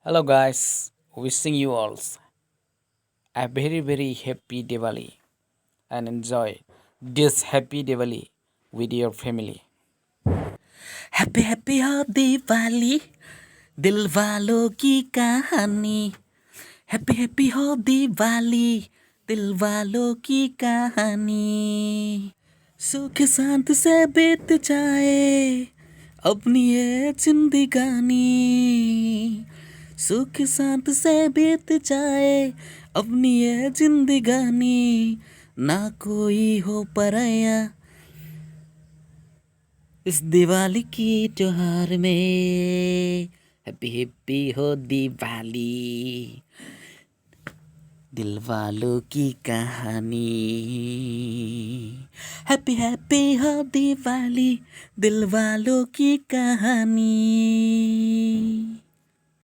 Hello guys, wishing you all a very happy Diwali and enjoy this happy Diwali with your family. Happy happy हो दिवाली दिल वालों की कहानी। Happy happy हो दिवाली दिल वालों की कहानी। सुख शांत से बीत जाए अपनी ये जिंदगानी। सुख शांत से बीत जाए अपनी ये जिंदगानी। ना कोई हो पराया इस दिवाली की त्योहार में। हैप्पी हैप्पी हो दिवाली दिल वालों की कहानी। हैप्पी हैप्पी हो दिवाली दिल वालों की कहानी।